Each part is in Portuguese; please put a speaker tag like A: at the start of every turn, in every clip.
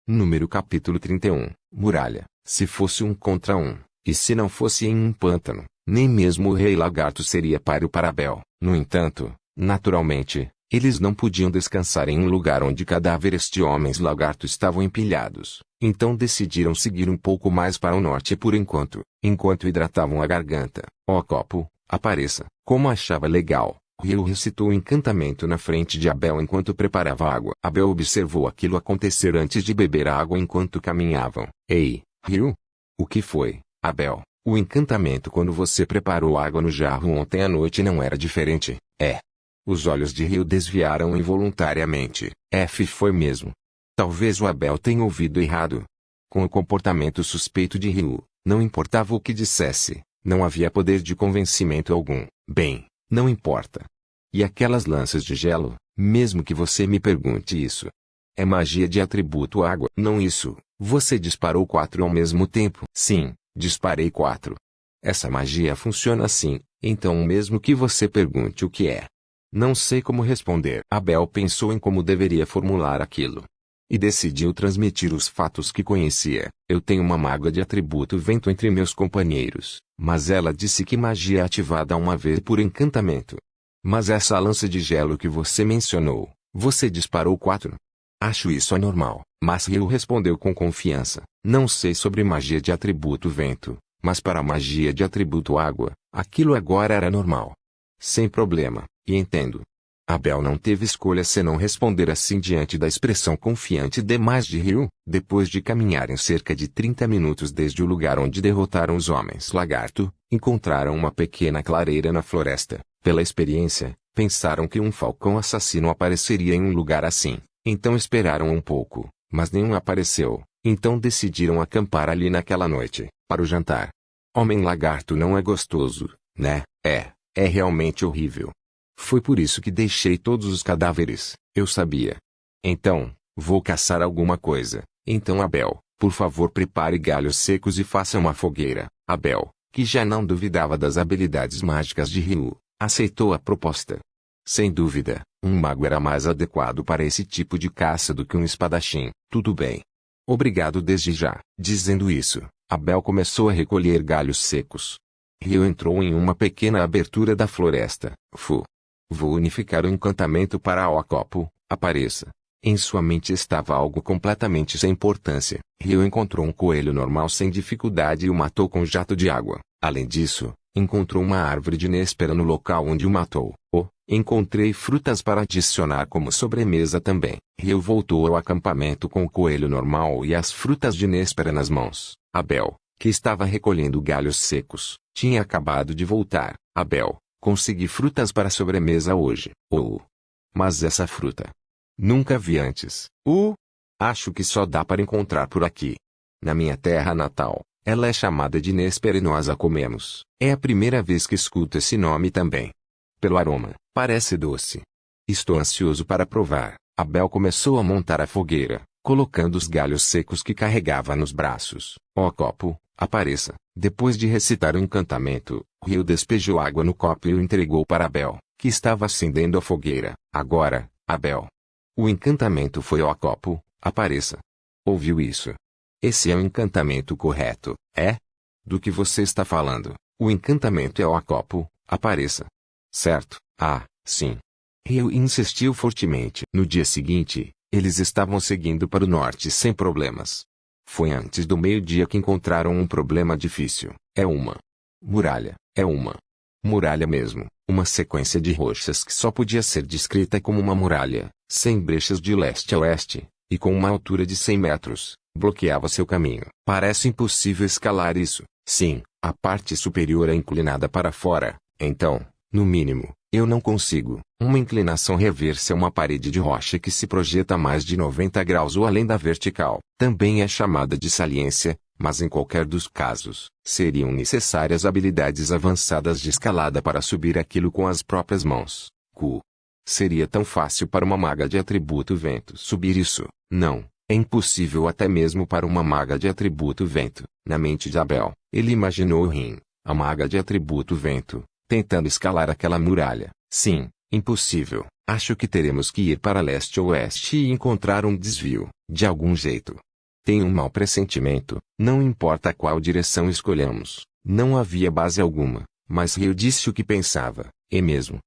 A: Número capítulo 31. Muralha. Se fosse um contra um, e se não fosse em um pântano, nem mesmo o rei lagarto seria páreo para Abel. No entanto, naturalmente, eles não podiam descansar em um lugar onde cadáveres de homens lagarto estavam empilhados. Então decidiram seguir um pouco mais para o norte por enquanto hidratavam a garganta. Ó copo, apareça. Como achava legal, Rio recitou o encantamento na frente de Abel enquanto preparava água. Abel observou aquilo acontecer antes de beber a água enquanto caminhavam. Ei, Rio? O que foi, Abel? O encantamento quando você preparou água no jarro ontem à noite não era diferente, é? Os olhos de Rio desviaram involuntariamente. Foi mesmo. Talvez o Abel tenha ouvido errado. Com o comportamento suspeito de Rio, não importava o que dissesse, não havia poder de convencimento algum. Bem, não importa. E aquelas lanças de gelo, mesmo que você me pergunte isso. É magia de atributo água. Não isso. Você disparou 4 ao mesmo tempo. Sim, disparei 4. Essa magia funciona assim, então mesmo que você pergunte o que é. Não sei como responder. Abel pensou em como deveria formular aquilo. E decidiu transmitir os fatos que conhecia. Eu tenho uma maga de atributo vento entre meus companheiros, mas ela disse que magia é ativada uma vez por encantamento. Mas essa lança de gelo que você mencionou, você disparou 4? Acho isso anormal. Mas Rio respondeu com confiança. Não sei sobre magia de atributo vento, mas para a magia de atributo água, aquilo agora era normal. Sem problema, e entendo. Abel não teve escolha senão responder assim diante da expressão confiante demais de Rio. Depois de caminharem cerca de 30 minutos desde o lugar onde derrotaram os homens lagarto, encontraram uma pequena clareira na floresta. Pela experiência, pensaram que um falcão assassino apareceria em um lugar assim. Então esperaram um pouco, mas nenhum apareceu. Então decidiram acampar ali naquela noite, para o jantar. Homem lagarto não é gostoso, né? É realmente horrível. Foi por isso que deixei todos os cadáveres, eu sabia. Então, vou caçar alguma coisa. Então Abel, por favor prepare galhos secos e faça uma fogueira. Abel, que já não duvidava das habilidades mágicas de Ryu, aceitou a proposta. Sem dúvida, um mago era mais adequado para esse tipo de caça do que um espadachim. Tudo bem. Obrigado desde já. Dizendo isso, Abel começou a recolher galhos secos. Ryu entrou em uma pequena abertura da floresta. Vou unificar o encantamento para o copo, apareça. Em sua mente estava algo completamente sem importância. Ryu encontrou um coelho normal sem dificuldade e o matou com um jato de água. Além disso, encontrou uma árvore de néspera no local onde o matou. Encontrei frutas para adicionar como sobremesa também. Ryu voltou ao acampamento com o coelho normal e as frutas de néspera nas mãos. Abel, que estava recolhendo galhos secos, tinha acabado de voltar. Abel, consegui frutas para sobremesa hoje. Mas essa fruta nunca vi antes. Acho que só dá para encontrar por aqui. Na minha terra natal, ela é chamada de néspera e nós a comemos. É a primeira vez que escuto esse nome também. Pelo aroma, parece doce. Estou ansioso para provar. Abel começou a montar a fogueira, colocando os galhos secos que carregava nos braços. Copo, apareça. Depois de recitar o encantamento, Rio despejou água no copo e o entregou para Abel, que estava acendendo a fogueira. Agora, Abel. O encantamento foi copo, apareça. Ouviu isso? Esse é o encantamento correto, é? Do que você está falando? O encantamento é copo, apareça. Certo? Sim. Rio insistiu fortemente. No dia seguinte, eles estavam seguindo para o norte sem problemas. Foi antes do meio-dia que encontraram um problema difícil. É uma muralha mesmo, uma sequência de rochas que só podia ser descrita como uma muralha, sem brechas de leste a oeste, e com uma altura de 100 metros, bloqueava seu caminho. Parece impossível escalar isso. Sim, a parte superior é inclinada para fora, então, no mínimo, eu não consigo. Uma inclinação reversa é uma parede de rocha que se projeta a mais de 90 graus ou além da vertical. Também é chamada de saliência, mas em qualquer dos casos, seriam necessárias habilidades avançadas de escalada para subir aquilo com as próprias mãos. Seria tão fácil para uma maga de atributo vento subir isso? Não, é impossível até mesmo para uma maga de atributo vento. Na mente de Abel, ele imaginou Rin, a maga de atributo vento, tentando escalar aquela muralha. Sim, impossível. Acho que teremos que ir para leste ou oeste e encontrar um desvio, de algum jeito. Tenho um mau pressentimento, não importa qual direção escolhamos. Não havia base alguma, mas Ryu disse o que pensava, é mesmo.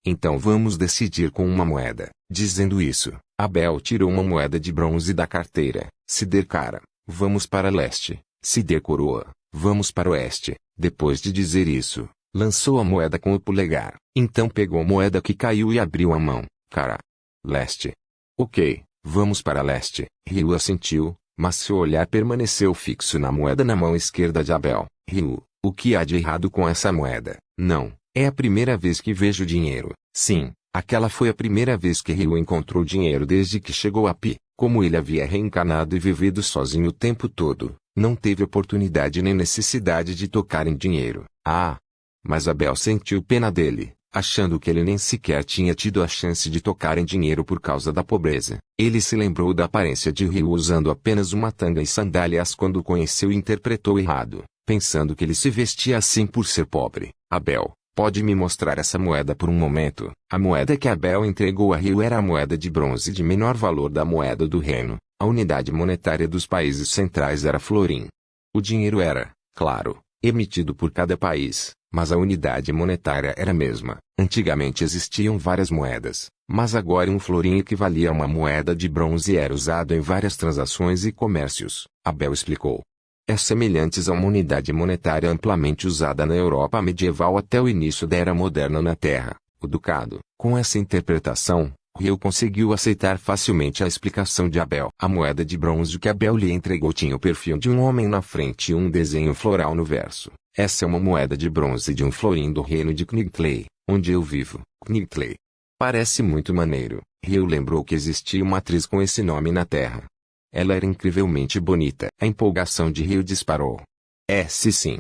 A: Então vamos decidir com uma moeda. Dizendo isso, Abel tirou uma moeda de bronze da carteira. Se der cara, vamos para leste. Se der coroa, vamos para oeste. Depois de dizer isso, lançou a moeda com o polegar. Então pegou a moeda que caiu e abriu a mão. Cara. Leste. Ok, vamos para leste. Ryu assentiu, mas seu olhar permaneceu fixo na moeda na mão esquerda de Abel. Ryu, o que há de errado com essa moeda? Não, é a primeira vez que vejo dinheiro. Sim, aquela foi a primeira vez que Ryu encontrou dinheiro desde que chegou a Pi. Como ele havia reencarnado e vivido sozinho o tempo todo, não teve oportunidade nem necessidade de tocar em dinheiro. Ah! Mas Abel sentiu pena dele, achando que ele nem sequer tinha tido a chance de tocar em dinheiro por causa da pobreza. Ele se lembrou da aparência de Ryu usando apenas uma tanga e sandálias quando o conheceu e interpretou errado, pensando que ele se vestia assim por ser pobre. Abel, pode me mostrar essa moeda por um momento? A moeda que Abel entregou a Ryu era a moeda de bronze de menor valor da moeda do reino. A unidade monetária dos países centrais era florim. O dinheiro era, claro, emitido por cada país, mas a unidade monetária era a mesma. Antigamente existiam várias moedas, mas agora um florim equivalia a uma moeda de bronze e era usado em várias transações e comércios. Abel explicou. É semelhante a uma unidade monetária amplamente usada na Europa medieval até o início da Era Moderna na Terra, o ducado. Com essa interpretação, Ryu conseguiu aceitar facilmente a explicação de Abel. A moeda de bronze que Abel lhe entregou tinha o perfil de um homem na frente e um desenho floral no verso. Essa é uma moeda de bronze de um florim do reino de Knigtley, onde eu vivo. Knigtley. Parece muito maneiro. Ryu lembrou que existia uma atriz com esse nome na Terra. Ela era incrivelmente bonita. A empolgação de Ryu disparou. Sim.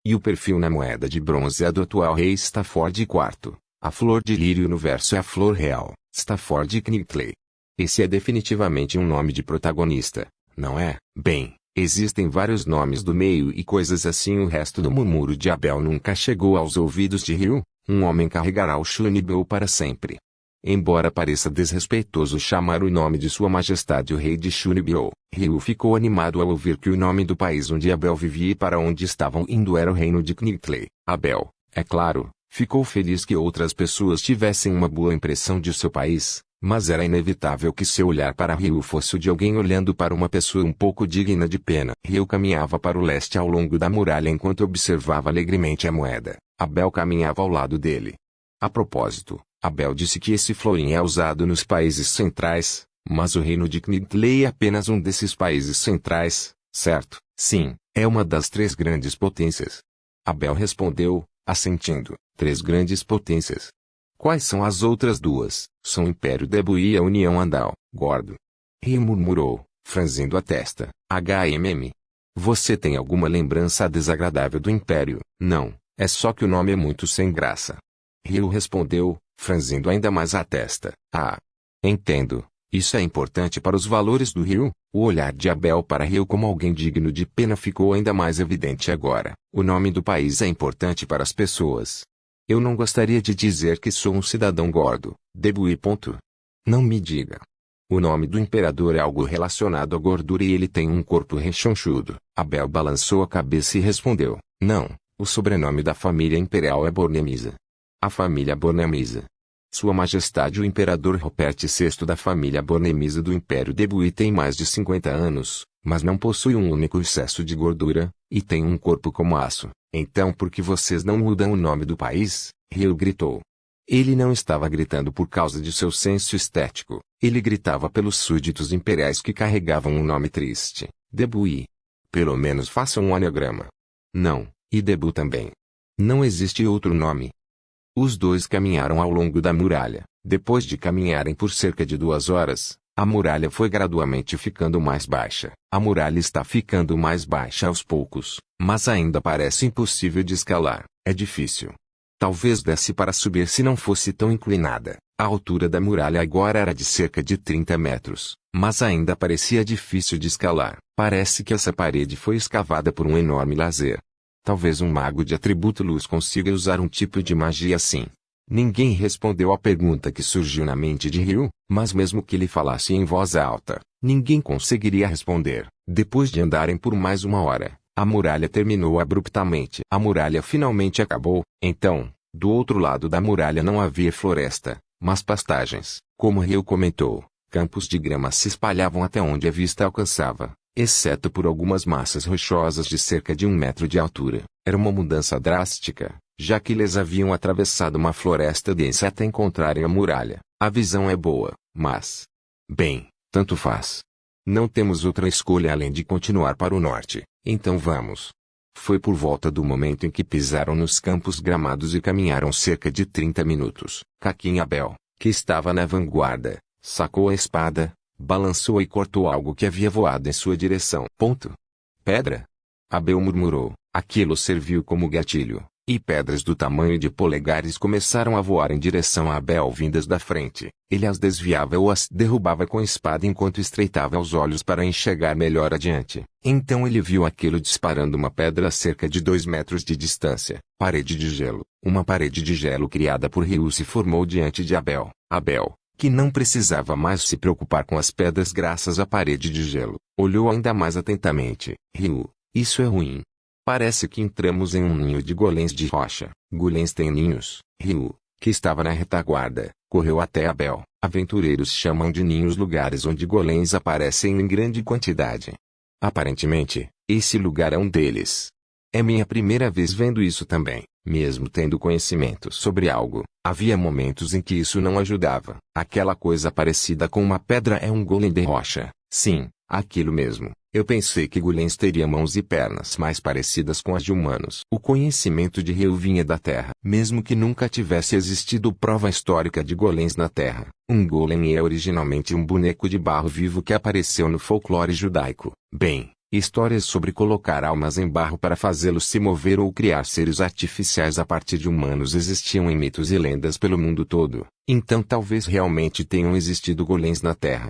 A: E o perfil na moeda de bronze é do atual rei Stafford IV. A flor de lírio no verso é a flor real, Stafford Knigtley. Esse é definitivamente um nome de protagonista, não é? Bem, existem vários nomes do meio e coisas assim. O resto do murmúrio de Abel nunca chegou aos ouvidos de Ryu. Um homem carregará o Shunibyo para sempre. Embora pareça desrespeitoso chamar o nome de Sua Majestade o Rei de Shunibyo, Ryu ficou animado ao ouvir que o nome do país onde Abel vivia e para onde estavam indo era o reino de Knigtley. Abel, é claro, ficou feliz que outras pessoas tivessem uma boa impressão de seu país, mas era inevitável que seu olhar para Ryu fosse o de alguém olhando para uma pessoa um pouco digna de pena. Ryu caminhava para o leste ao longo da muralha enquanto observava alegremente a moeda. Abel caminhava ao lado dele. A propósito, Abel disse que esse florim é usado nos países centrais, mas o reino de Knigtley é apenas um desses países centrais, certo? Sim, é uma das 3 grandes potências. Abel respondeu, assentindo. 3 grandes potências. Quais são as outras 2? São o Império Debu e a União Andal. Gordo. Ryu murmurou, franzindo a testa. Você tem alguma lembrança desagradável do Império? Não, é só que o nome é muito sem graça. Ryu respondeu, franzindo ainda mais a testa. Ah. Entendo. Isso é importante para os valores do Ryu. O olhar de Abel para Ryu como alguém digno de pena ficou ainda mais evidente agora. O nome do país é importante para as pessoas. Eu não gostaria de dizer que sou um cidadão gordo, Debu e ponto. Não me diga. O nome do imperador é algo relacionado à gordura e ele tem um corpo rechonchudo. Abel balançou a cabeça e respondeu, não, o sobrenome da família imperial é Bornemisa. A família Bornemisa. Sua Majestade o Imperador Rupert VI da família Bornemisa do Império Debu tem mais de 50 anos, mas não possui um único excesso de gordura, e tem um corpo como aço. Então por que vocês não mudam o nome do país? Ryu gritou. Ele não estava gritando por causa de seu senso estético, ele gritava pelos súditos imperiais que carregavam um nome triste, Debu. Pelo menos façam um anagrama. Não, e Debu também. Não existe outro nome. Os dois caminharam ao longo da muralha. Depois de caminharem por cerca de 2 horas, a muralha foi gradualmente ficando mais baixa. A muralha está ficando mais baixa aos poucos, mas ainda parece impossível de escalar. É difícil. Talvez desse para subir se não fosse tão inclinada. A altura da muralha agora era de cerca de 30 metros, mas ainda parecia difícil de escalar. Parece que essa parede foi escavada por um enorme lazer. Talvez um mago de atributo luz consiga usar um tipo de magia assim. Ninguém respondeu à pergunta que surgiu na mente de Ryu, mas mesmo que ele falasse em voz alta, Ninguém conseguiria responder. Depois de andarem por mais uma hora, a muralha terminou abruptamente. A muralha finalmente acabou. Então, do outro lado da muralha não havia floresta, mas pastagens. Como Ryu comentou, campos de grama se espalhavam até onde a vista alcançava, exceto por algumas massas rochosas de cerca de 1 metro de altura. Era uma mudança drástica, já que eles haviam atravessado uma floresta densa até encontrarem a muralha. A visão é boa, mas... bem, tanto faz. Não temos outra escolha além de continuar para o norte, então vamos. Foi por volta do momento em que pisaram nos campos gramados e caminharam cerca de 30 minutos. Caquim Abel, que estava na vanguarda, sacou a espada, balançou e cortou algo que havia voado em sua direção. Pedra? Abel murmurou. Aquilo serviu como gatilho, e pedras do tamanho de polegares começaram a voar em direção a Abel vindas da frente. Ele as desviava ou as derrubava com a espada enquanto estreitava os olhos para enxergar melhor adiante. Então ele viu aquilo disparando uma pedra a cerca de 2 metros de distância. Parede de gelo. Uma parede de gelo criada por Ryu se formou diante de Abel. Abel, que não precisava mais se preocupar com as pedras graças à parede de gelo, olhou ainda mais atentamente. Ryu, isso é ruim. Parece que entramos em um ninho de golems de rocha. Golems têm ninhos. Ryu, que estava na retaguarda, correu até Abel. Aventureiros chamam de ninhos lugares onde golems aparecem em grande quantidade. Aparentemente, esse lugar é um deles. É minha primeira vez vendo isso também. Mesmo tendo conhecimento sobre algo, havia momentos em que isso não ajudava. Aquela coisa parecida com uma pedra é um golem de rocha. Sim, aquilo mesmo. Eu pensei que golems teriam mãos e pernas mais parecidas com as de humanos. O conhecimento de Ryu vinha da Terra. Mesmo que nunca tivesse existido prova histórica de golems na Terra, um golem é originalmente um boneco de barro vivo que apareceu no folclore judaico. Bem, histórias sobre colocar almas em barro para fazê-los se mover ou criar seres artificiais a partir de humanos existiam em mitos e lendas pelo mundo todo. Então talvez realmente tenham existido golems na Terra.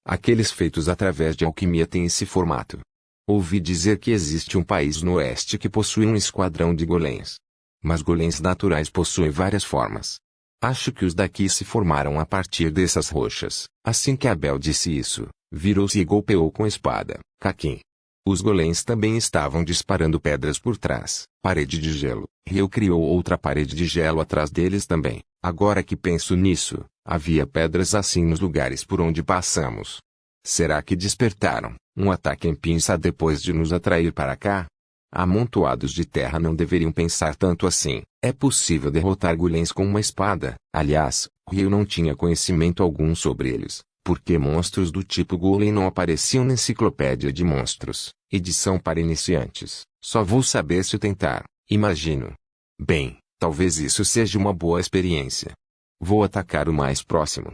A: Aqueles feitos através de alquimia têm esse formato. Ouvi dizer que existe um país no oeste que possui um esquadrão de golems. Mas golems naturais possuem várias formas. Acho que os daqui se formaram a partir dessas rochas. Assim que Abel disse isso, virou-se e golpeou com a espada. Caquim. Os golems também estavam disparando pedras por trás. Parede de gelo. Ryu criou outra parede de gelo atrás deles também. Agora que penso nisso, havia pedras assim nos lugares por onde passamos. Será que despertaram um ataque em pinça depois de nos atrair para cá? Amontoados de terra não deveriam pensar tanto assim. É possível derrotar golems com uma espada. Aliás, Ryu não tinha conhecimento algum sobre eles, porque monstros do tipo golem não apareciam na enciclopédia de monstros. Edição para iniciantes. Só vou saber se tentar, imagino. Bem, talvez isso seja uma boa experiência. Vou atacar o mais próximo.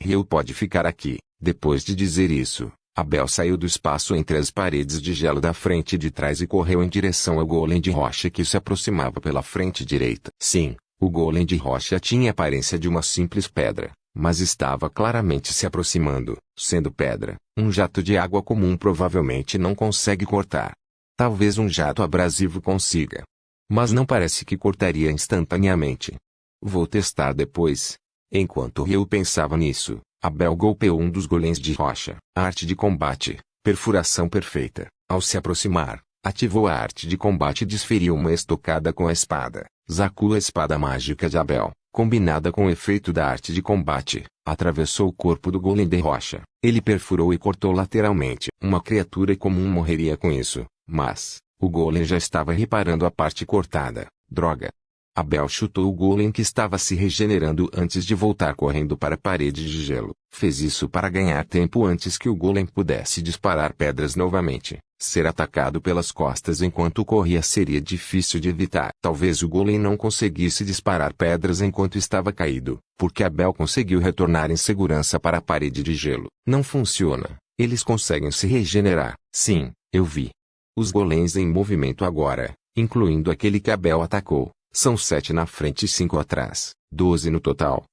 A: Ryu pode ficar aqui. Depois de dizer isso, Abel saiu do espaço entre as paredes de gelo da frente e de trás e correu em direção ao golem de rocha que se aproximava pela frente direita. Sim, o golem de rocha tinha a aparência de uma simples pedra, mas estava claramente se aproximando. Sendo pedra, um jato de água comum provavelmente não consegue cortar. Talvez um jato abrasivo consiga. Mas não parece que cortaria instantaneamente. Vou testar depois. Enquanto Ryu pensava nisso, Abel golpeou um dos golems de rocha. Arte de combate. Perfuração perfeita. Ao se aproximar, ativou a arte de combate e desferiu uma estocada com a espada. Zaku, a espada mágica de Abel, combinada com o efeito da arte de combate, atravessou o corpo do golem de rocha. Ele perfurou e cortou lateralmente. Uma criatura comum morreria com isso, mas o golem já estava reparando a parte cortada. Droga! Abel chutou o golem que estava se regenerando antes de voltar correndo para a parede de gelo. Fez isso para ganhar tempo antes que o golem pudesse disparar pedras novamente. Ser atacado pelas costas enquanto corria seria difícil de evitar. Talvez o golem não conseguisse disparar pedras enquanto estava caído, porque Abel conseguiu retornar em segurança para a parede de gelo. Não funciona. Eles conseguem se regenerar. Sim, eu vi. Os golems em movimento agora, incluindo aquele que Abel atacou. São 7 na frente e 5 atrás. 12 no total.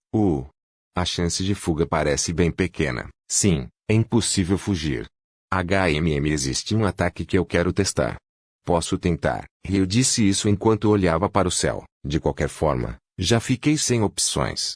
A: A chance de fuga parece bem pequena. Sim, é impossível fugir. Existe um ataque que eu quero testar. Posso tentar. Ryu disse isso enquanto olhava para o céu. De qualquer forma, já fiquei sem opções.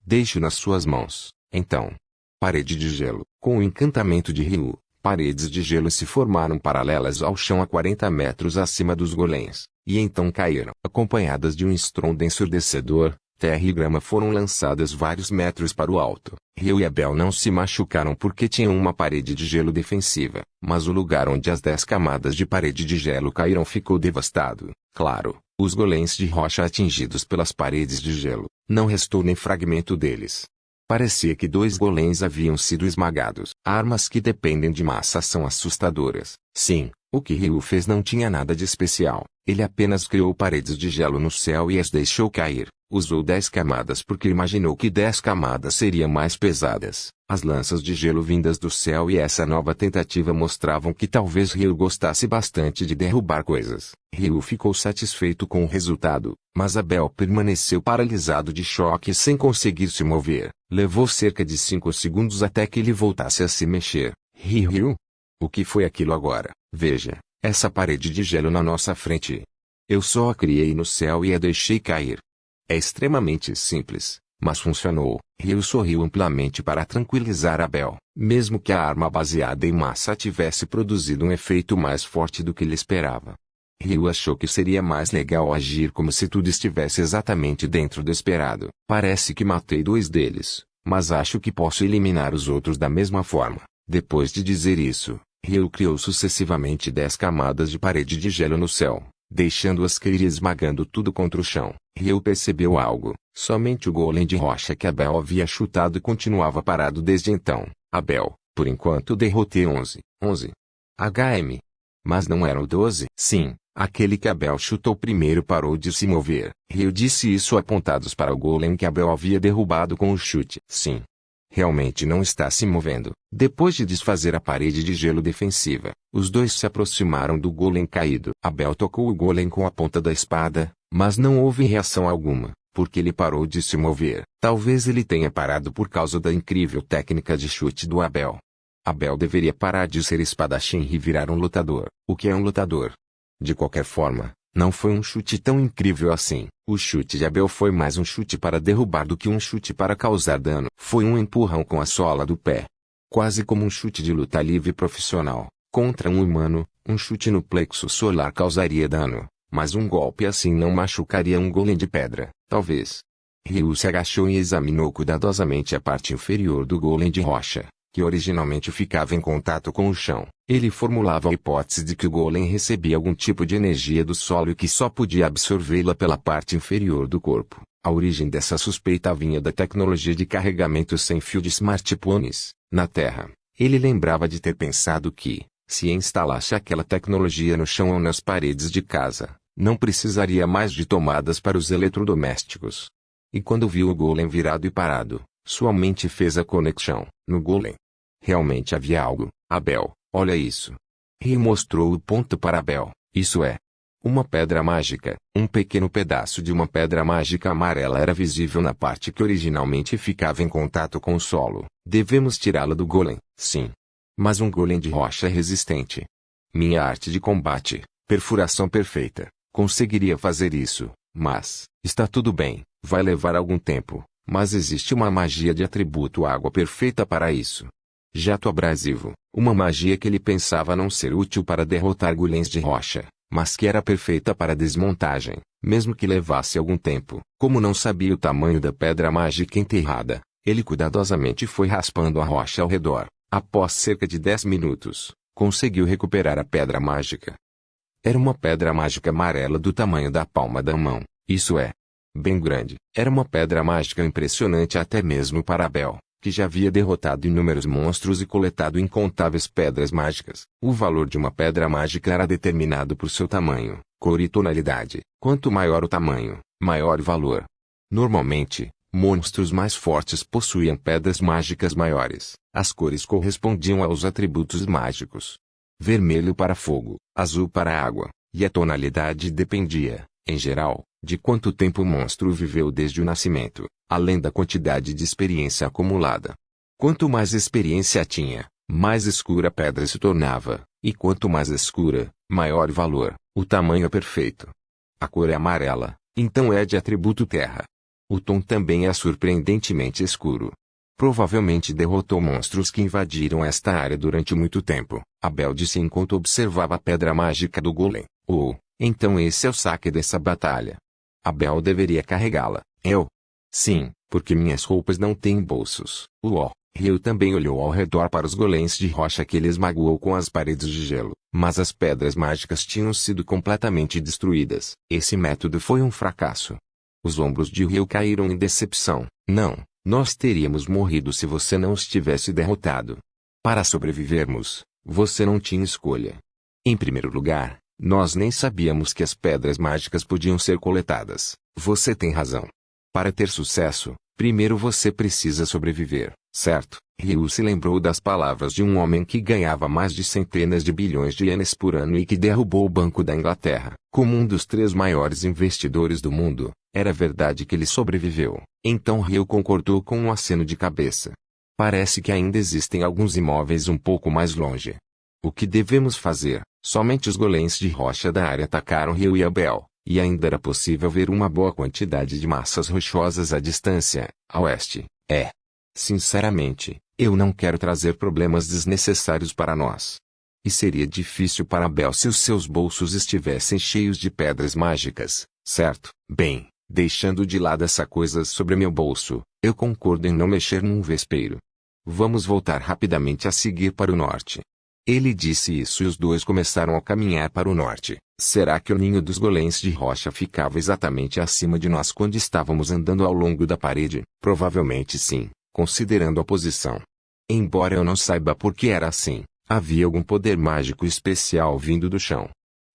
A: Deixo nas suas mãos, então. Parede de gelo. Com o encantamento de Ryu, paredes de gelo se formaram paralelas ao chão a 40 metros acima dos golems, e então caíram. Acompanhadas de um estrondo ensurdecedor, terra e grama foram lançadas vários metros para o alto. Ryu e Abel não se machucaram porque tinham uma parede de gelo defensiva, mas o lugar onde as 10 camadas de parede de gelo caíram ficou devastado. Claro, os golems de rocha atingidos pelas paredes de gelo, não restou nem fragmento deles. Parecia que 2 golems haviam sido esmagados. Armas que dependem de massa são assustadoras. Sim, o que Ryu fez não tinha nada de especial. Ele apenas criou paredes de gelo no céu e as deixou cair. Usou 10 camadas porque imaginou que 10 camadas seriam mais pesadas. As lanças de gelo vindas do céu e essa nova tentativa mostravam que talvez Ryu gostasse bastante de derrubar coisas. Ryu ficou satisfeito com o resultado, mas Abel permaneceu paralisado de choque sem conseguir se mover. Levou cerca de 5 segundos até que ele voltasse a se mexer. Ryu? O que foi aquilo agora? Veja, essa parede de gelo na nossa frente. Eu só a criei no céu e a deixei cair. É extremamente simples, mas funcionou. Ryu sorriu amplamente para tranquilizar Abel. Mesmo que a arma baseada em massa tivesse produzido um efeito mais forte do que ele esperava. Ryu achou que seria mais legal agir como se tudo estivesse exatamente dentro do esperado. Parece que matei 2 deles, mas acho que posso eliminar os outros da mesma forma. Depois de dizer isso, Ryu criou sucessivamente 10 camadas de parede de gelo no céu, deixando-as cair e esmagando tudo contra o chão. Ryu percebeu algo. Somente o golem de rocha que Abel havia chutado continuava parado desde então. Abel, por enquanto derrotei 11 HM. Mas não eram 12? Sim, aquele que Abel chutou primeiro parou de se mover. Ryu disse isso apontados para o golem que Abel havia derrubado com o chute. Sim. Realmente não está se movendo. Depois de desfazer a parede de gelo defensiva, os dois se aproximaram do golem caído. Abel tocou o golem com a ponta da espada, mas não houve reação alguma, porque ele parou de se mover. Talvez ele tenha parado por causa da incrível técnica de chute do Abel. Abel deveria parar de ser espadachim e virar um lutador. O que é um lutador? De qualquer forma, não foi um chute tão incrível assim. O chute de Abel foi mais um chute para derrubar do que um chute para causar dano. Foi um empurrão com a sola do pé. Quase como um chute de luta livre profissional. Contra um humano, um chute no plexo solar causaria dano, mas um golpe assim não machucaria um golem de pedra. Talvez. Ryu se agachou e examinou cuidadosamente a parte inferior do golem de rocha, que originalmente ficava em contato com o chão. Ele formulava a hipótese de que o golem recebia algum tipo de energia do solo e que só podia absorvê-la pela parte inferior do corpo. A origem dessa suspeita vinha da tecnologia de carregamento sem fio de smartphones. Na Terra, ele lembrava de ter pensado que, se instalasse aquela tecnologia no chão ou nas paredes de casa, não precisaria mais de tomadas para os eletrodomésticos. E quando viu o golem virado e parado, sua mente fez a conexão. No golem, realmente havia algo. Abel, olha isso. Ryu mostrou o ponto para Abel. Isso é uma pedra mágica. Um pequeno pedaço de uma pedra mágica amarela era visível na parte que originalmente ficava em contato com o solo. Devemos tirá-la do golem. Sim. Mas um golem de rocha resistente. Minha arte de combate, perfuração perfeita, conseguiria fazer isso. Mas, está tudo bem, vai levar algum tempo. Mas existe uma magia de atributo água perfeita para isso. Jato abrasivo, uma magia que ele pensava não ser útil para derrotar golems de rocha, mas que era perfeita para desmontagem, mesmo que levasse algum tempo. Como não sabia o tamanho da pedra mágica enterrada, ele cuidadosamente foi raspando a rocha ao redor. Após cerca de 10 minutos, conseguiu recuperar a pedra mágica. Era uma pedra mágica amarela do tamanho da palma da mão, isso é, bem grande. Era uma pedra mágica impressionante até mesmo para Abel, que já havia derrotado inúmeros monstros e coletado incontáveis pedras mágicas. O valor de uma pedra mágica era determinado por seu tamanho, cor e tonalidade. Quanto maior o tamanho, maior o valor. Normalmente, monstros mais fortes possuíam pedras mágicas maiores. As cores correspondiam aos atributos mágicos. Vermelho para fogo, azul para água, e a tonalidade dependia, em geral, de quanto tempo o monstro viveu desde o nascimento, além da quantidade de experiência acumulada. Quanto mais experiência tinha, mais escura a pedra se tornava, e quanto mais escura, maior o valor. O tamanho é perfeito. A cor é amarela, então é de atributo terra. O tom também é surpreendentemente escuro. Provavelmente derrotou monstros que invadiram esta área durante muito tempo, Abel disse enquanto observava a pedra mágica do golem. Oh, então esse é o saque dessa batalha. Abel deveria carregá-la. Eu? Sim, porque minhas roupas não têm bolsos. Ryu também olhou ao redor para os golems de rocha que ele esmagou com as paredes de gelo, mas as pedras mágicas tinham sido completamente destruídas. Esse método foi um fracasso. Os ombros de Ryu caíram em decepção. Não, nós teríamos morrido se você não os tivesse derrotado. Para sobrevivermos, você não tinha escolha. Em primeiro lugar, nós nem sabíamos que as pedras mágicas podiam ser coletadas. Você tem razão. Para ter sucesso, primeiro você precisa sobreviver, certo? Ryu se lembrou das palavras de um homem que ganhava mais de centenas de bilhões de ienes por ano e que derrubou o Banco da Inglaterra. Como um dos 3 maiores investidores do mundo, era verdade que ele sobreviveu. Então Ryu concordou com um aceno de cabeça. Parece que ainda existem alguns imóveis um pouco mais longe. O que devemos fazer? Somente os golems de rocha da área atacaram Ryu e Abel, e ainda era possível ver uma boa quantidade de massas rochosas à distância, a oeste. Sinceramente, eu não quero trazer problemas desnecessários para nós. E seria difícil para Abel se os seus bolsos estivessem cheios de pedras mágicas, certo? Bem, deixando de lado essa coisa sobre meu bolso, eu concordo em não mexer num vespeiro. Vamos voltar rapidamente a seguir para o norte. Ele disse isso e os dois começaram a caminhar para o norte. Será que o ninho dos golems de rocha ficava exatamente acima de nós quando estávamos andando ao longo da parede? Provavelmente sim, considerando a posição. Embora eu não saiba por que era assim, havia algum poder mágico especial vindo do chão.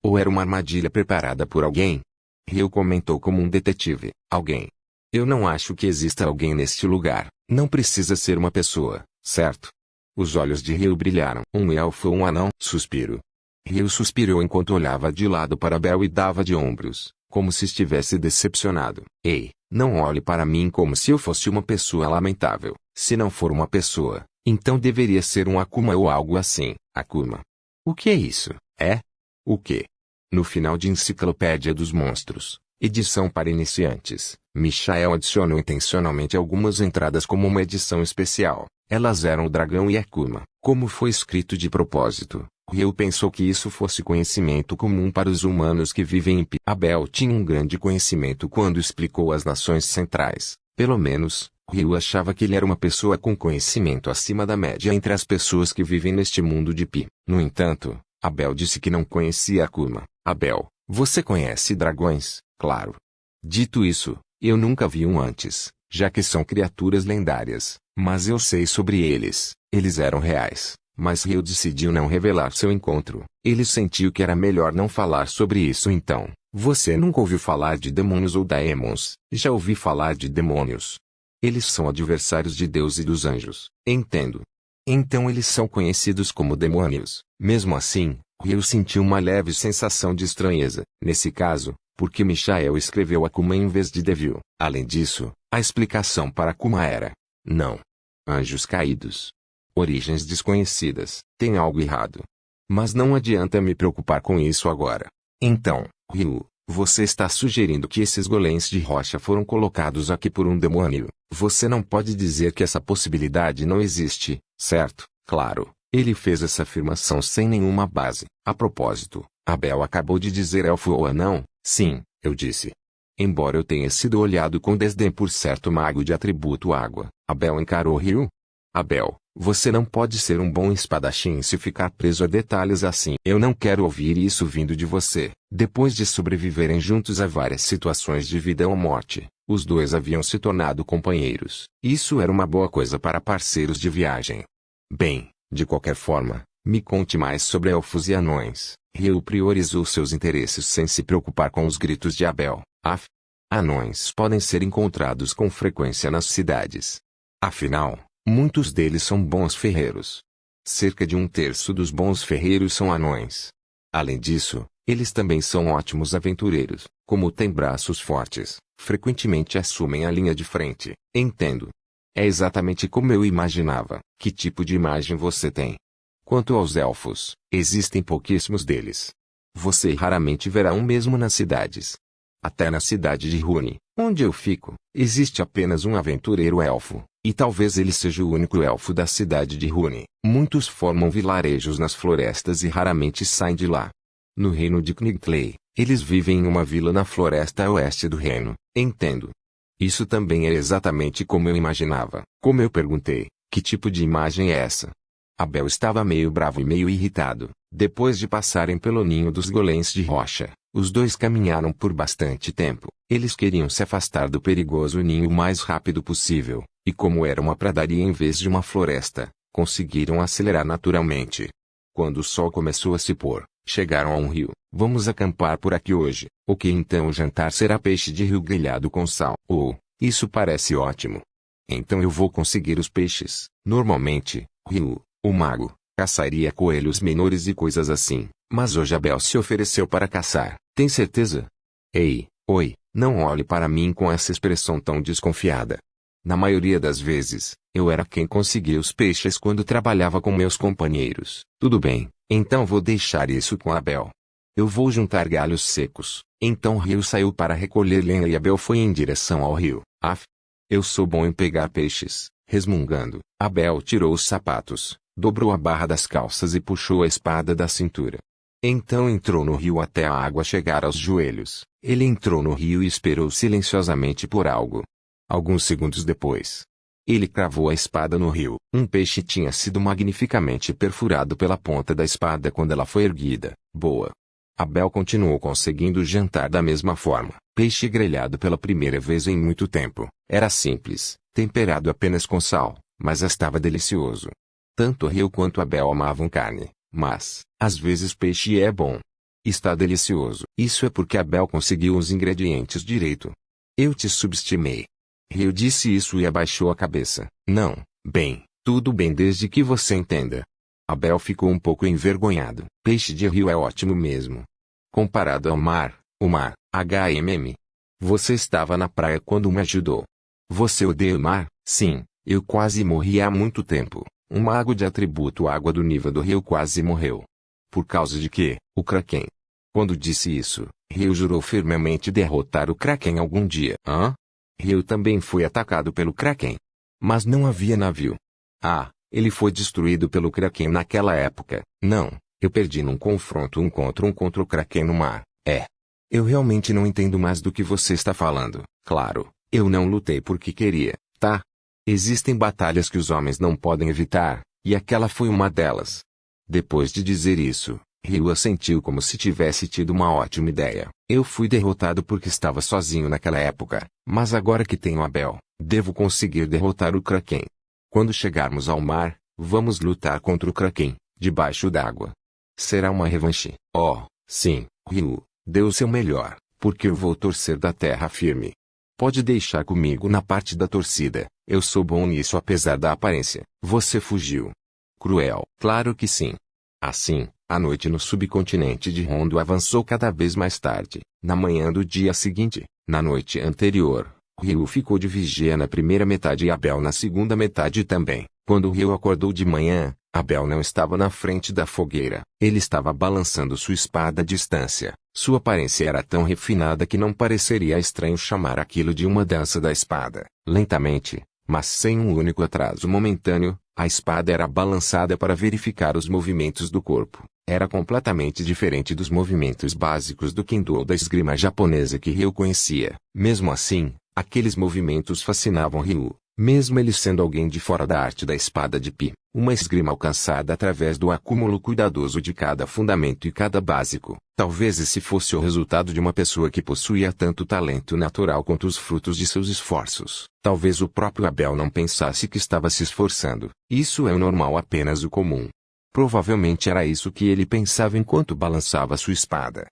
A: Ou era uma armadilha preparada por alguém? Ryu comentou como um detetive. Alguém. Eu não acho que exista alguém neste lugar. Não precisa ser uma pessoa, certo? Os olhos de Ryu brilharam. Um elfo ou um anão? Suspiro. Ryu suspirou enquanto olhava de lado para Abel e dava de ombros, como se estivesse decepcionado. Ei, não olhe para mim como se eu fosse uma pessoa lamentável. Se não for uma pessoa, então deveria ser um Akuma ou algo assim. Akuma. O que é isso? O quê? No final de Enciclopédia dos Monstros, edição para iniciantes, Michael adicionou intencionalmente algumas entradas como uma edição especial. Elas eram o dragão e Akuma. Como foi escrito de propósito, Ryu pensou que isso fosse conhecimento comum para os humanos que vivem em Pi. Abel tinha um grande conhecimento quando explicou as nações centrais. Pelo menos, Ryu achava que ele era uma pessoa com conhecimento acima da média entre as pessoas que vivem neste mundo de Pi. No entanto, Abel disse que não conhecia Akuma. Abel, você conhece dragões? Claro. Dito isso, eu nunca vi um antes, já que são criaturas lendárias. Mas eu sei sobre eles. Eles eram reais. Mas Ryu decidiu não revelar seu encontro. Ele sentiu que era melhor não falar sobre isso então. Você nunca ouviu falar de demônios ou daemons? Já ouvi falar de demônios. Eles são adversários de Deus e dos anjos. Entendo. Então eles são conhecidos como demônios. Mesmo assim, Ryu sentiu uma leve sensação de estranheza. Nesse caso, porque Michael escreveu Akuma em vez de Devil. Além disso, a explicação para Akuma era: não. Anjos caídos. Origens desconhecidas. Tem algo errado. Mas não adianta me preocupar com isso agora. Então, Ryu, você está sugerindo que esses golems de rocha foram colocados aqui por um demônio. Você não pode dizer que essa possibilidade não existe, certo? Claro, ele fez essa afirmação sem nenhuma base. A propósito, Abel acabou de dizer elfo ou anão? Sim, eu disse. Embora eu tenha sido olhado com desdém por certo mago de atributo água, Abel encarou Ryu. Abel, você não pode ser um bom espadachim se ficar preso a detalhes assim. Eu não quero ouvir isso vindo de você. Depois de sobreviverem juntos a várias situações de vida ou morte, os dois haviam se tornado companheiros. Isso era uma boa coisa para parceiros de viagem. Bem, de qualquer forma, me conte mais sobre elfos e anões. Ryu priorizou seus interesses sem se preocupar com os gritos de Abel. Anões podem ser encontrados com frequência nas cidades. Afinal, muitos deles são bons ferreiros. Cerca de 1/3 dos bons ferreiros são anões. Além disso, eles também são ótimos aventureiros. Como têm braços fortes, frequentemente assumem a linha de frente. Entendo. É exatamente como eu imaginava. Que tipo de imagem você tem? Quanto aos elfos, existem pouquíssimos deles. Você raramente verá um mesmo nas cidades. Até na cidade de Rune, onde eu fico, existe apenas um aventureiro elfo, E talvez ele seja o único elfo da cidade de Rune. Muitos formam vilarejos nas florestas e raramente saem de lá. No reino de Knigtley, eles vivem em uma vila na floresta a oeste do reino. Entendo. Isso também é exatamente como eu imaginava. Como eu perguntei, que tipo de imagem é essa? Abel estava meio bravo e meio irritado. Depois de passarem pelo ninho dos golems de rocha, os dois caminharam por bastante tempo. Eles queriam se afastar do perigoso ninho o mais rápido possível, e como era uma pradaria em vez de uma floresta, conseguiram acelerar naturalmente. Quando o sol começou a se pôr, chegaram a um rio. Vamos acampar por aqui hoje. Ok, então o jantar será peixe de rio grelhado com sal. Oh, isso parece ótimo. Então eu vou conseguir os peixes. Normalmente, Ryu, o mago, caçaria coelhos menores e coisas assim, mas hoje Abel se ofereceu para caçar. Tem certeza? Ei, oi, não olhe para mim com essa expressão tão desconfiada. Na maioria das vezes, eu era quem conseguia os peixes quando trabalhava com meus companheiros. Tudo bem, então vou deixar isso com Abel. Eu vou juntar galhos secos. Então Ryu saiu para recolher lenha e Abel foi em direção ao rio. Eu sou bom em pegar peixes. Resmungando, Abel tirou os sapatos, dobrou a barra das calças e puxou a espada da cintura. Então entrou no rio até a água chegar aos joelhos. Ele entrou no rio e esperou silenciosamente por algo. Alguns segundos depois, ele cravou a espada no rio. Um peixe tinha sido magnificamente perfurado pela ponta da espada quando ela foi erguida. Boa. Abel continuou conseguindo jantar da mesma forma. Peixe grelhado pela primeira vez em muito tempo. Era simples, temperado apenas com sal, mas estava delicioso. Tanto Ryu quanto Abel amavam carne, mas, às vezes peixe é bom. Está delicioso. Isso é porque Abel conseguiu os ingredientes direito. Eu te subestimei. Ryu disse isso e abaixou a cabeça. Não, bem, tudo bem desde que você entenda. Abel ficou um pouco envergonhado. Peixe de rio é ótimo mesmo. Comparado ao mar, o mar, Você estava na praia quando me ajudou. Você odeia o mar? Sim, eu quase morri há muito tempo. Um mago de atributo água do nível do rio quase morreu. Por causa de quê? O Kraken. Quando disse isso, Ryu jurou firmemente derrotar o Kraken algum dia. Ryu também foi atacado pelo Kraken. Mas não havia navio. Ele foi destruído pelo Kraken naquela época. Não, eu perdi num confronto contra o Kraken no mar. Eu realmente não entendo mais do que você está falando. Claro, eu não lutei porque queria, tá? Existem batalhas que os homens não podem evitar, e aquela foi uma delas. Depois de dizer isso, Ryu assentiu como se tivesse tido uma ótima ideia. Eu fui derrotado porque estava sozinho naquela época, mas agora que tenho Abel, devo conseguir derrotar o Kraken. Quando chegarmos ao mar, vamos lutar contra o Kraken, debaixo d'água. Será uma revanche. Sim, Ryu, dê o seu melhor, porque eu vou torcer da terra firme. Pode deixar comigo na parte da torcida, eu sou bom nisso apesar da aparência. Você fugiu. Cruel. Claro que sim. Assim, a noite no subcontinente de Rondo avançou cada vez mais tarde. Na manhã do dia seguinte, na noite anterior, Ryu ficou de vigia na primeira metade e Abel na segunda metade também. Quando Ryu acordou de manhã, Abel não estava na frente da fogueira. Ele estava balançando sua espada à distância. Sua aparência era tão refinada que não pareceria estranho chamar aquilo de uma dança da espada. Lentamente, mas sem um único atraso momentâneo, a espada era balançada para verificar os movimentos do corpo. Era completamente diferente dos movimentos básicos do Kendo ou da esgrima japonesa que Ryu conhecia. Mesmo assim, aqueles movimentos fascinavam Ryu, mesmo ele sendo alguém de fora da arte da espada de Pi. Uma esgrima alcançada através do acúmulo cuidadoso de cada fundamento e cada básico. Talvez esse fosse o resultado de uma pessoa que possuía tanto talento natural quanto os frutos de seus esforços. Talvez o próprio Abel não pensasse que estava se esforçando. Isso é o normal, apenas o comum. Provavelmente era isso que ele pensava enquanto balançava sua espada.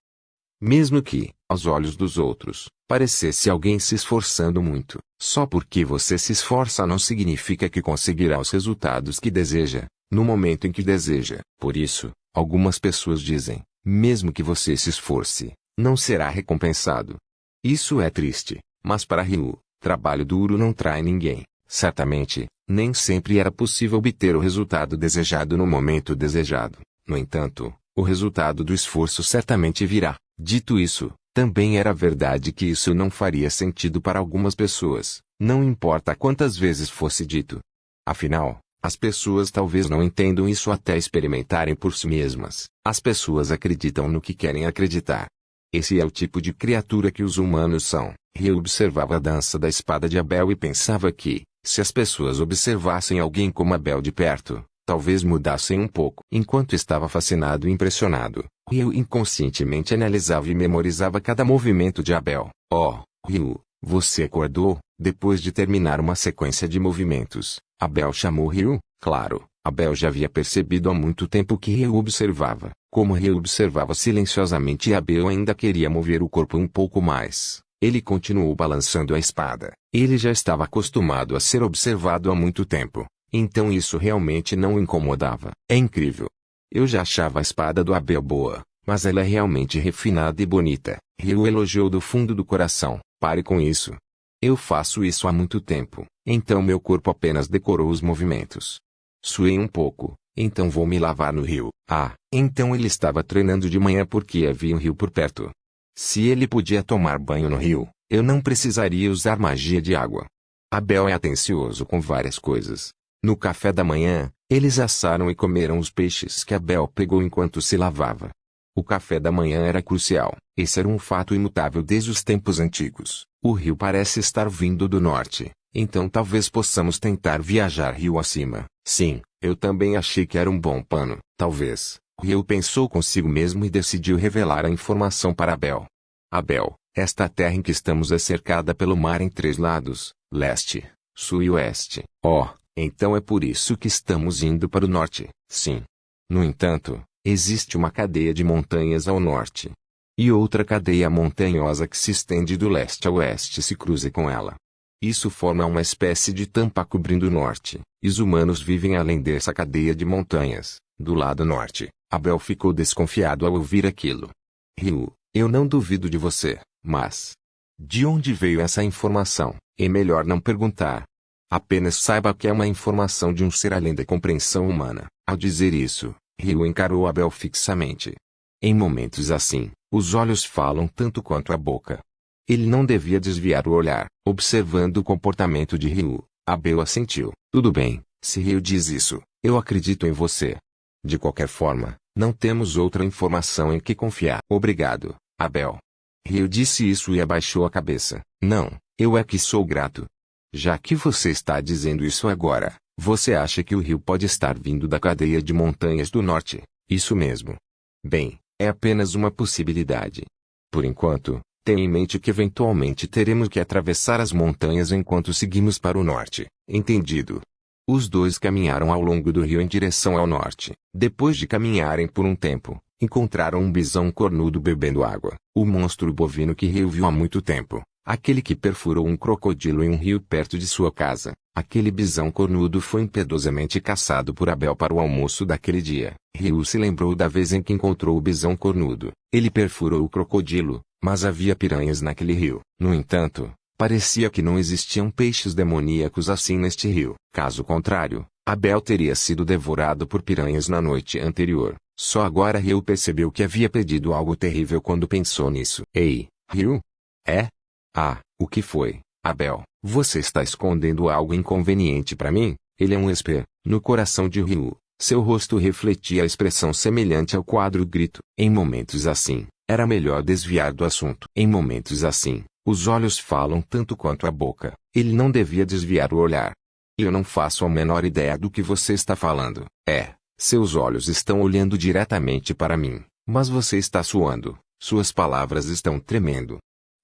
A: Mesmo que, aos olhos dos outros, parecesse alguém se esforçando muito, só porque você se esforça não significa que conseguirá os resultados que deseja, no momento em que deseja. Por isso, algumas pessoas dizem, mesmo que você se esforce, não será recompensado. Isso é triste, mas para Ryu, trabalho duro não trai ninguém. Certamente, nem sempre era possível obter o resultado desejado no momento desejado. No entanto, o resultado do esforço certamente virá. Dito isso, também era verdade que isso não faria sentido para algumas pessoas. Não importa quantas vezes fosse dito. Afinal, as pessoas talvez não entendam isso até experimentarem por si mesmas. As pessoas acreditam no que querem acreditar. Esse é o tipo de criatura que os humanos são. Ryu observava a dança da espada de Abel e pensava que, se as pessoas observassem alguém como Abel de perto, talvez mudassem um pouco. Enquanto estava fascinado e impressionado, Ryu inconscientemente analisava e memorizava cada movimento de Abel. Oh, Ryu, você acordou? Depois de terminar uma sequência de movimentos, Abel chamou Ryu. Claro, Abel já havia percebido há muito tempo que Ryu observava. Como Ryu observava silenciosamente e Abel ainda queria mover o corpo um pouco mais, ele continuou balançando a espada. Ele já estava acostumado a ser observado há muito tempo, então isso realmente não o incomodava. É incrível. Eu já achava a espada do Abel boa, mas ela é realmente refinada e bonita. Ryu elogiou do fundo do coração. Pare com isso. Eu faço isso há muito tempo, então meu corpo apenas decorou os movimentos. Suei um pouco, então vou me lavar no rio. Ah, então ele estava treinando de manhã porque havia um rio por perto. Se ele podia tomar banho no rio, eu não precisaria usar magia de água. Abel é atencioso com várias coisas. No café da manhã, eles assaram e comeram os peixes que Abel pegou enquanto se lavava. O café da manhã era crucial. Esse era um fato imutável desde os tempos antigos. O rio parece estar vindo do norte, então talvez possamos tentar viajar rio acima. Sim, eu também achei que era um bom plano. Talvez. Ryu pensou consigo mesmo e decidiu revelar a informação para Abel. Abel, esta terra em que estamos é cercada pelo mar em 3 lados, leste, sul e oeste. Oh, então é por isso que estamos indo para o norte. Sim. No entanto, existe uma cadeia de montanhas ao norte. E outra cadeia montanhosa que se estende do leste a oeste e se cruza com ela. Isso forma uma espécie de tampa cobrindo o norte, e os humanos vivem além dessa cadeia de montanhas, do lado norte. Abel ficou desconfiado ao ouvir aquilo. Ryu, eu não duvido de você, mas... de onde veio essa informação? É melhor não perguntar. Apenas saiba que é uma informação de um ser além da compreensão humana. Ao dizer isso, Ryu encarou Abel fixamente. Em momentos assim, os olhos falam tanto quanto a boca. Ele não devia desviar o olhar. Observando o comportamento de Ryu, Abel assentiu. Tudo bem, se Ryu diz isso, eu acredito em você. De qualquer forma, não temos outra informação em que confiar. Obrigado, Abel. Ryu disse isso e abaixou a cabeça. Não, eu é que sou grato. Já que você está dizendo isso agora, você acha que o rio pode estar vindo da cadeia de montanhas do norte? Isso mesmo. Bem, é apenas uma possibilidade. Por enquanto, tenha em mente que eventualmente teremos que atravessar as montanhas enquanto seguimos para o norte. Entendido? Os dois caminharam ao longo do rio em direção ao norte. Depois de caminharem por um tempo, encontraram um bisão cornudo bebendo água. O monstro bovino que Ryu viu há muito tempo. Aquele que perfurou um crocodilo em um rio perto de sua casa. Aquele bisão cornudo foi impiedosamente caçado por Abel para o almoço daquele dia. Ryu se lembrou da vez em que encontrou o bisão cornudo. Ele perfurou o crocodilo, mas havia piranhas naquele rio. No entanto, parecia que não existiam peixes demoníacos assim neste rio. Caso contrário, Abel teria sido devorado por piranhas na noite anterior. Só agora Ryu percebeu que havia pedido algo terrível quando pensou nisso. Ei, Ryu? É? Ah, o que foi, Abel? Você está escondendo algo inconveniente para mim? Ele é um esper. No coração de Ryu, seu rosto refletia a expressão semelhante ao quadro grito. Em momentos assim, era melhor desviar do assunto. Em momentos assim, os olhos falam tanto quanto a boca. Ele não devia desviar o olhar. Eu não faço a menor ideia do que você está falando. Seus olhos estão olhando diretamente para mim, mas você está suando. Suas palavras estão tremendo.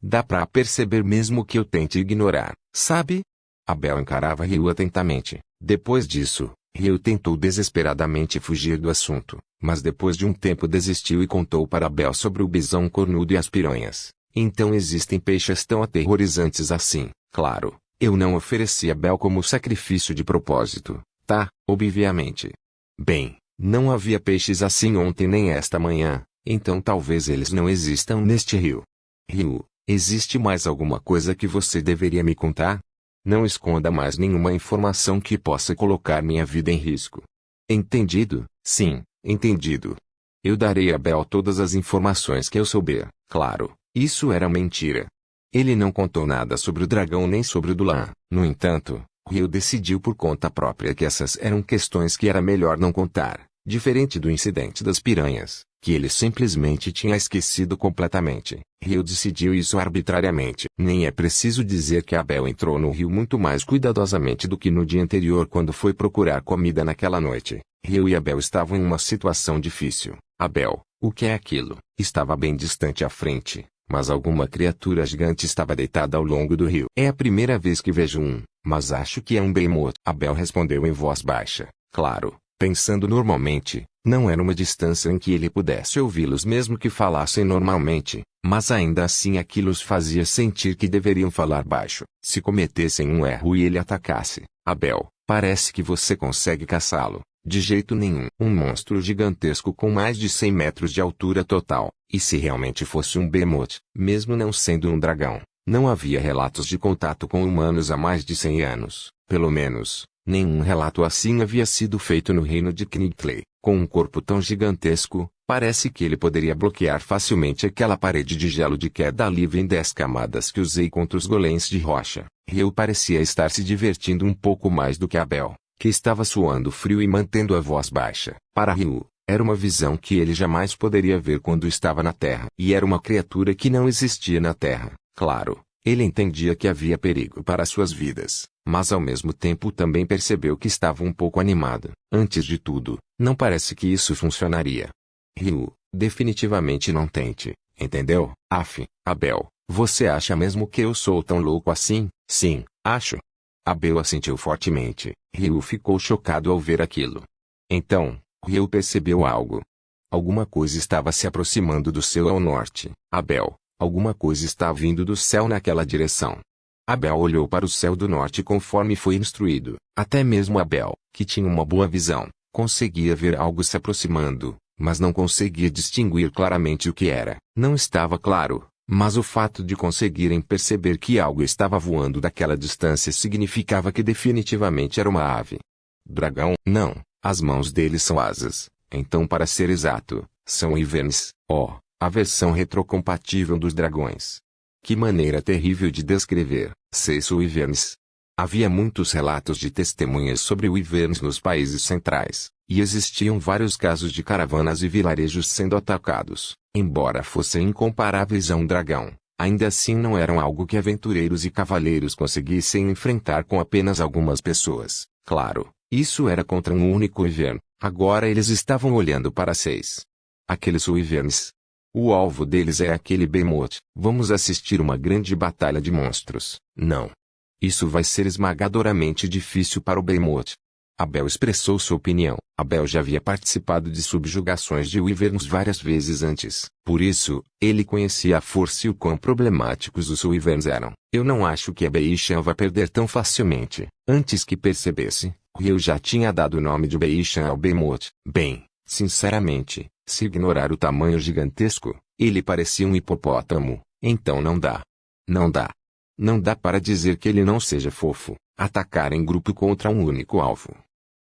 A: Dá pra perceber mesmo que eu tente ignorar, sabe? Abel encarava Ryu atentamente. Depois disso, Ryu tentou desesperadamente fugir do assunto, mas depois de um tempo desistiu e contou para Abel sobre o bisão cornudo e as piranhas. Então existem peixes tão aterrorizantes assim. Claro, eu não ofereci Abel como sacrifício de propósito, tá? Obviamente. Bem, não havia peixes assim ontem nem esta manhã, então talvez eles não existam neste rio. Ryu, existe mais alguma coisa que você deveria me contar? Não esconda mais nenhuma informação que possa colocar minha vida em risco. Entendido? Sim, entendido. Eu darei a Abel todas as informações que eu souber. Claro, isso era mentira. Ele não contou nada sobre o dragão nem sobre o Dulan. No entanto, Ryu decidiu por conta própria que essas eram questões que era melhor não contar, diferente do incidente das piranhas, que ele simplesmente tinha esquecido completamente. Ryu decidiu isso arbitrariamente. Nem é preciso dizer que Abel entrou no rio muito mais cuidadosamente do que no dia anterior quando foi procurar comida naquela noite. Ryu e Abel estavam em uma situação difícil. Abel, o que é aquilo? Estava bem distante à frente, mas alguma criatura gigante estava deitada ao longo do rio. É a primeira vez que vejo um, mas acho que é um behemoth. Abel respondeu em voz baixa, claro, pensando normalmente. Não era uma distância em que ele pudesse ouvi-los mesmo que falassem normalmente, mas ainda assim aquilo os fazia sentir que deveriam falar baixo. Se cometessem um erro e ele atacasse, Abel, parece que você consegue caçá-lo. De jeito nenhum. Um monstro gigantesco com mais de 100 metros de altura total. E se realmente fosse um behemoth, mesmo não sendo um dragão, não havia relatos de contato com humanos há mais de 100 anos, pelo menos. Nenhum relato assim havia sido feito no reino de Knightley. Com um corpo tão gigantesco, parece que ele poderia bloquear facilmente aquela parede de gelo de queda livre em 10 camadas que usei contra os golems de rocha. Ryu parecia estar se divertindo um pouco mais do que Abel, que estava suando frio e mantendo a voz baixa. Para Ryu, era uma visão que ele jamais poderia ver quando estava na Terra. E era uma criatura que não existia na Terra, claro. Ele entendia que havia perigo para suas vidas, mas ao mesmo tempo também percebeu que estava um pouco animado. Antes de tudo, não parece que isso funcionaria. Ryu, definitivamente não tente, entendeu? Abel, você acha mesmo que eu sou tão louco assim? Sim, acho. Abel assentiu fortemente. Ryu ficou chocado ao ver aquilo. Então, Ryu percebeu algo. Alguma coisa estava se aproximando do céu ao norte. Abel, alguma coisa está vindo do céu naquela direção. Abel olhou para o céu do norte conforme foi instruído. Até mesmo Abel, que tinha uma boa visão, conseguia ver algo se aproximando, mas não conseguia distinguir claramente o que era. Não estava claro, mas o fato de conseguirem perceber que algo estava voando daquela distância significava que definitivamente era uma ave. Dragão? Não, as mãos dele são asas. Então, para ser exato, são wyverns. A versão retrocompatível dos dragões. Que maneira terrível de descrever, wyverns. Havia muitos relatos de testemunhas sobre wyverns nos países centrais, e existiam vários casos de caravanas e vilarejos sendo atacados. Embora fossem incomparáveis a um dragão, ainda assim não eram algo que aventureiros e cavaleiros conseguissem enfrentar com apenas algumas pessoas. Claro, isso era contra um único wyvern. Agora eles estavam olhando para 6. Aqueles wyverns. O alvo deles é aquele behemoth. Vamos assistir uma grande batalha de monstros. Não. Isso vai ser esmagadoramente difícil para o behemoth. Abel expressou sua opinião. Abel já havia participado de subjugações de wyverns várias vezes antes. Por isso, ele conhecia a força e o quão problemáticos os wyverns eram. Eu não acho que a Beishan vai perder tão facilmente. Antes que percebesse, Ryu já tinha dado o nome de Beishan ao behemoth. Bem, sinceramente, se ignorar o tamanho gigantesco, ele parecia um hipopótamo. Então não dá. Não dá. Não dá para dizer que ele não seja fofo. Atacar em grupo contra um único alvo.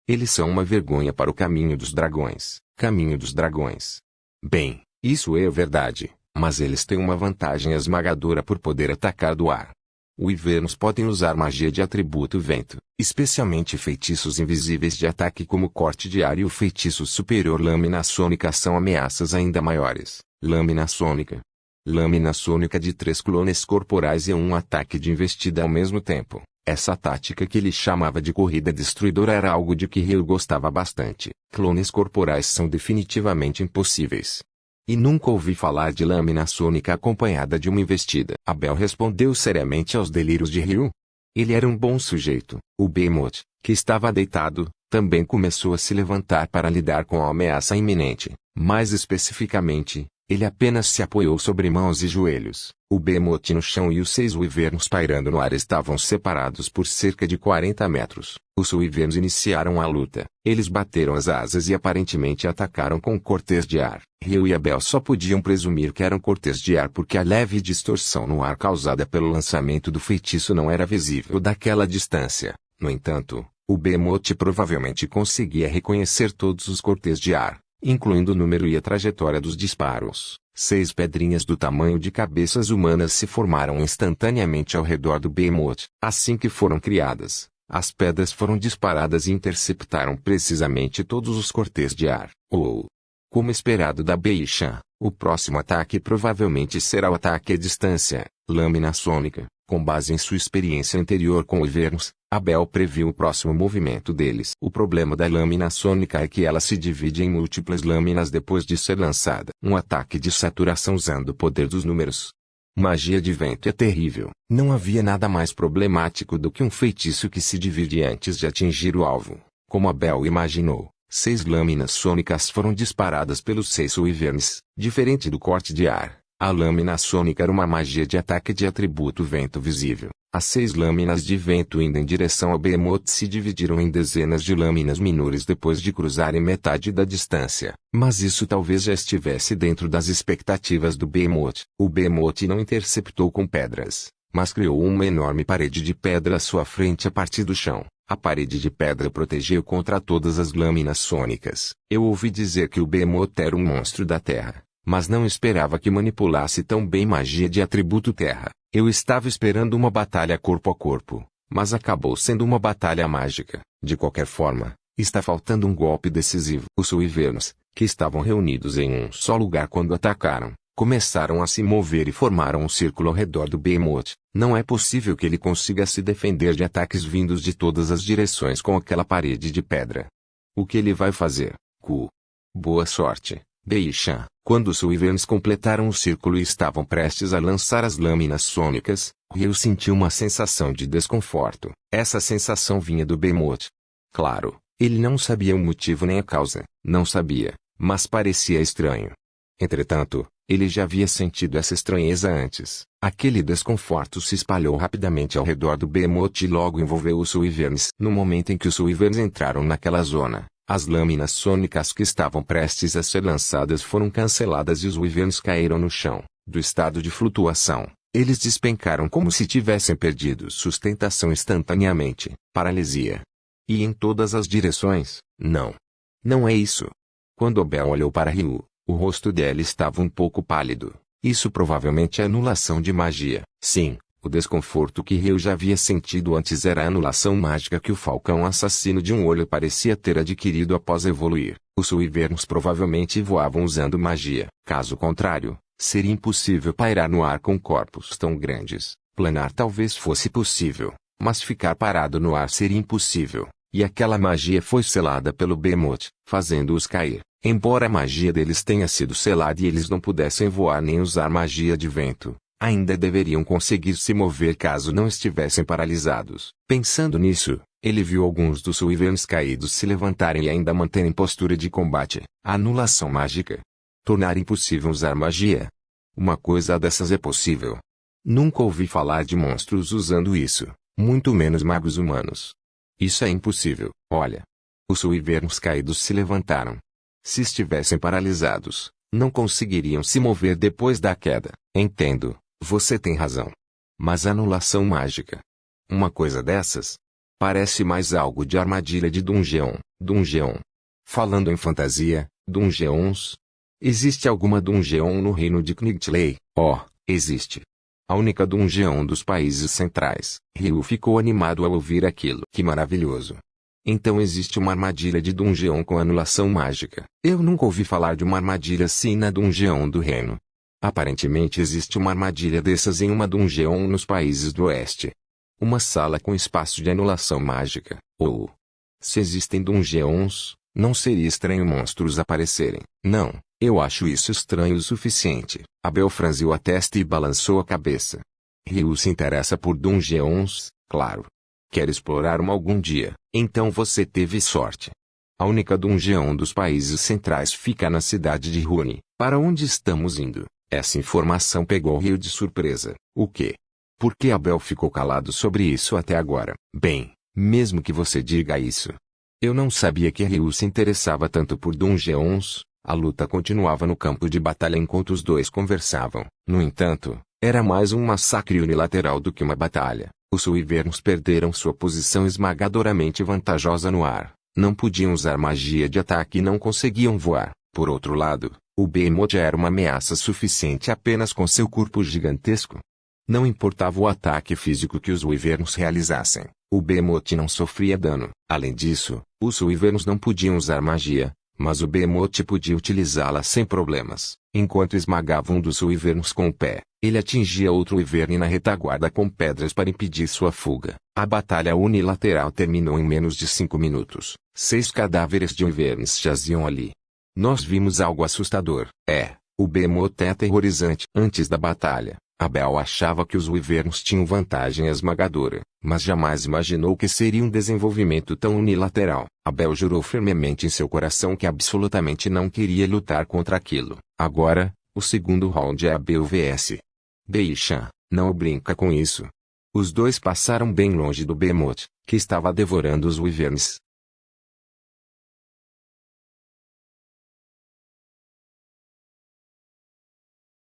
A: Eles são uma vergonha para o caminho dos dragões. Caminho dos dragões. Bem, isso é verdade, mas eles têm uma vantagem esmagadora por poder atacar do ar. Wyverns podem usar magia de atributo vento, especialmente feitiços invisíveis de ataque como corte de ar e o feitiço superior lâmina sônica são ameaças ainda maiores. Lâmina sônica. Lâmina sônica de 3 clones corporais e um ataque de investida ao mesmo tempo. Essa tática que ele chamava de corrida destruidora era algo de que Ryu gostava bastante. Clones corporais são definitivamente impossíveis. E nunca ouvi falar de lâmina sônica acompanhada de uma investida. Abel respondeu seriamente aos delírios de Ryu. Ele era um bom sujeito. O behemoth, que estava deitado, também começou a se levantar para lidar com a ameaça iminente. Mais especificamente, ele apenas se apoiou sobre mãos e joelhos. O behemoth no chão e os 6 wyverns pairando no ar estavam separados por cerca de 40 metros. Os wyverns iniciaram a luta. Eles bateram as asas e aparentemente atacaram com cortês de ar. Ryu e Abel só podiam presumir que eram cortês de ar porque a leve distorção no ar causada pelo lançamento do feitiço não era visível daquela distância. No entanto, o behemoth provavelmente conseguia reconhecer todos os cortês de ar, incluindo o número e a trajetória dos disparos. 6 pedrinhas do tamanho de cabeças humanas se formaram instantaneamente ao redor do Behemoth. Assim que foram criadas, as pedras foram disparadas e interceptaram precisamente todos os cortês de ar. Como esperado da Beishan, o próximo ataque provavelmente será o ataque à distância, lâmina sônica. Com base em sua experiência anterior com Wyverns, Abel previu o próximo movimento deles. O problema da lâmina sônica é que ela se divide em múltiplas lâminas depois de ser lançada. Um ataque de saturação usando o poder dos números. Magia de vento é terrível. Não havia nada mais problemático do que um feitiço que se divide antes de atingir o alvo. Como Abel imaginou, 6 lâminas sônicas foram disparadas pelos 6 Wyverns. Diferente do corte de ar, a lâmina sônica era uma magia de ataque de atributo vento visível. As 6 lâminas de vento indo em direção ao Behemoth se dividiram em dezenas de lâminas menores depois de cruzarem metade da distância. Mas isso talvez já estivesse dentro das expectativas do Behemoth. O Behemoth não interceptou com pedras, mas criou uma enorme parede de pedra à sua frente a partir do chão. A parede de pedra protegeu contra todas as lâminas sônicas. Eu ouvi dizer que o Behemoth era um monstro da terra, mas não esperava que manipulasse tão bem magia de atributo terra. Eu estava esperando uma batalha corpo a corpo, mas acabou sendo uma batalha mágica. De qualquer forma, está faltando um golpe decisivo. Os Wyverns, que estavam reunidos em um só lugar quando atacaram, começaram a se mover e formaram um círculo ao redor do Behemoth. Não é possível que ele consiga se defender de ataques vindos de todas as direções com aquela parede de pedra. O que ele vai fazer? Boa sorte, Beishan. Quando os Wyverns completaram o círculo e estavam prestes a lançar as lâminas sônicas, Ryu sentiu uma sensação de desconforto. Essa sensação vinha do Behemoth. Claro, ele não sabia o motivo nem a causa. Não sabia, mas parecia estranho. Entretanto, ele já havia sentido essa estranheza antes. Aquele desconforto se espalhou rapidamente ao redor do Behemoth e logo envolveu os Wyverns. No momento em que os Wyverns entraram naquela zona, as lâminas sônicas que estavam prestes a ser lançadas foram canceladas e os Wyverns caíram no chão, do estado de flutuação. Eles despencaram como se tivessem perdido sustentação instantaneamente. Paralisia. E em todas as direções. Não. Não é isso. Quando Abel olhou para Ryu, o rosto dela estava um pouco pálido. Isso provavelmente é anulação de magia. Sim, o desconforto que Ryu já havia sentido antes era a anulação mágica que o falcão assassino de um olho parecia ter adquirido após evoluir. Os Wyverns provavelmente voavam usando magia. Caso contrário, seria impossível pairar no ar com corpos tão grandes. Planar talvez fosse possível, mas ficar parado no ar seria impossível. E aquela magia foi selada pelo Behemoth, fazendo-os cair. Embora a magia deles tenha sido selada e eles não pudessem voar nem usar magia de vento, ainda deveriam conseguir se mover caso não estivessem paralisados. Pensando nisso, ele viu alguns dos Wyverns caídos se levantarem e ainda manterem postura de combate. A anulação mágica. Tornar impossível usar magia. Uma coisa dessas é possível. Nunca ouvi falar de monstros usando isso, muito menos magos humanos. Isso é impossível. Olha. Os Wyverns caídos se levantaram. Se estivessem paralisados, não conseguiriam se mover depois da queda. Entendo, você tem razão. Mas anulação mágica. Uma coisa dessas? Parece mais algo de armadilha de Dungeon. Falando em fantasia, Dungeons? Existe alguma Dungeon no reino de Knigtley? Existe. A única Dungeon dos países centrais. Ryu ficou animado ao ouvir aquilo. Que maravilhoso. Então existe uma armadilha de Dungeon com anulação mágica. Eu nunca ouvi falar de uma armadilha assim na Dungeon do reino. Aparentemente existe uma armadilha dessas em uma Dungeon nos países do oeste. Uma sala com espaço de anulação mágica. Se existem Dungeons, não seria estranho monstros aparecerem. Não, eu acho isso estranho o suficiente. Abel franziu a testa e balançou a cabeça. Ryu se interessa por Dungeons, claro. Quer explorar uma algum dia, então você teve sorte. A única Dungeon dos países centrais fica na cidade de Rune. Para onde estamos indo? Essa informação pegou Ryu de surpresa. O quê? Por que Abel ficou calado sobre isso até agora? Bem, mesmo que você diga isso. Eu não sabia que Ryu se interessava tanto por Dungeons. A luta continuava no campo de batalha enquanto os dois conversavam. No entanto, era mais um massacre unilateral do que uma batalha. Os Wyverns perderam sua posição esmagadoramente vantajosa no ar. Não podiam usar magia de ataque e não conseguiam voar. Por outro lado, O Behemoth era uma ameaça suficiente apenas com seu corpo gigantesco. Não importava o ataque físico que os Wyverns realizassem, o Behemoth não sofria dano. Além disso, os Wyverns não podiam usar magia, mas o Behemoth podia utilizá-la sem problemas. Enquanto esmagava um dos Wyverns com o pé, ele atingia outro Wyvern na retaguarda com pedras para impedir sua fuga. A batalha unilateral terminou em menos de 5 minutos. 6 cadáveres de Wyverns jaziam ali. Nós vimos algo assustador. O Behemoth é aterrorizante. Antes da batalha, Abel achava que os Wyverns tinham vantagem esmagadora, mas jamais imaginou que seria um desenvolvimento tão unilateral. Abel jurou firmemente em seu coração que absolutamente não queria lutar contra aquilo. Agora, o segundo round é Abel vs. Beishan. Não brinca com isso. Os dois passaram bem longe do Behemoth, que estava devorando os Wyverns.